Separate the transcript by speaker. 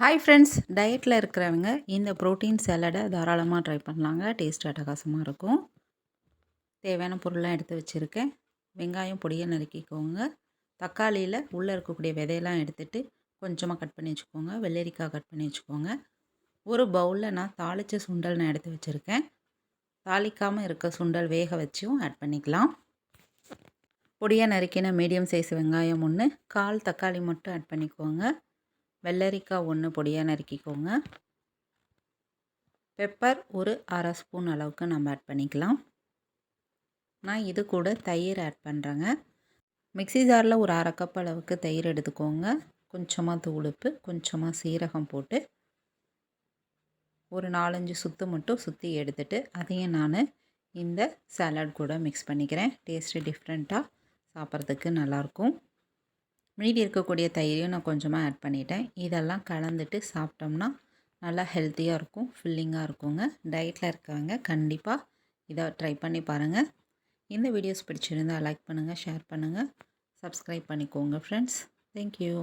Speaker 1: Hi friends, டயட்டில் இருக்கிறவங்க இந்த ப்ரோட்டீன் சாலடை தாராளமாக ட்ரை பண்ணலாங்க. டேஸ்ட் அட்டகாசமாக இருக்கும். தேவையான பொருள்லாம் எடுத்து வச்சுருக்கேன். வெங்காயம் பொடியாக நறுக்கிக்கோங்க. தக்காளியில் உள்ளே இருக்கக்கூடிய விதையெல்லாம் எடுத்துகிட்டு கொஞ்சமாக கட் பண்ணி வச்சுக்கோங்க. வெள்ளரிக்காய் கட் பண்ணி வச்சுக்கோங்க. ஒரு பவுலில் நான் தாளித்த சுண்டல் நான் எடுத்து வச்சுருக்கேன். தாளிக்காமல் இருக்க சுண்டல் வேக வச்சும் ஆட் பண்ணிக்கலாம். பொடியாக நறுக்கின மீடியம் சைஸ் வெங்காயம் 1, 1/4 தக்காளி மட்டும் ஆட் பண்ணிக்கோங்க. வெள்ளரிக்காய் 1 பொடியாக நறுக்கிக்கோங்க. பெப்பர் ஒரு 1/2 ஸ்பூன் அளவுக்கு நம்ம ஆட் பண்ணிக்கலாம். நான் இது கூட தயிர் ஆட் பண்ணுறேங்க. மிக்ஸி ஜாரில் ஒரு 1/2 கப் அளவுக்கு தயிர் எடுத்துக்கோங்க. கொஞ்சமாக தூளுப்பு, கொஞ்சமாக சீரகம் போட்டு ஒரு 4-5 சுற்று மட்டும் சுற்றி எடுத்துட்டு அதையும் நான் இந்த சாலட் கூட மிக்ஸ் பண்ணிக்கிறேன். டேஸ்ட்டு டிஃப்ரெண்ட்டாக சாப்பிட்றதுக்கு நல்லாயிருக்கும். மீதி இருக்கக்கூடிய தயிரையும் நான் கொஞ்சமாக ஆட் பண்ணிட்டேன். இதெல்லாம் கலந்துட்டு சாப்பிட்டோம்னா நல்லா ஹெல்த்தியாக இருக்கும், ஃபில்லிங்காக இருக்குங்க. டயட்டில் இருக்காங்க, கண்டிப்பாக இதை ட்ரை பண்ணி பாருங்கள். இந்த வீடியோஸ் பிடிச்சிருந்தால் லைக் பண்ணுங்கள், ஷேர் பண்ணுங்கள், சப்ஸ்கிரைப் பண்ணிக்கோங்க ஃப்ரெண்ட்ஸ். தேங்க்யூ.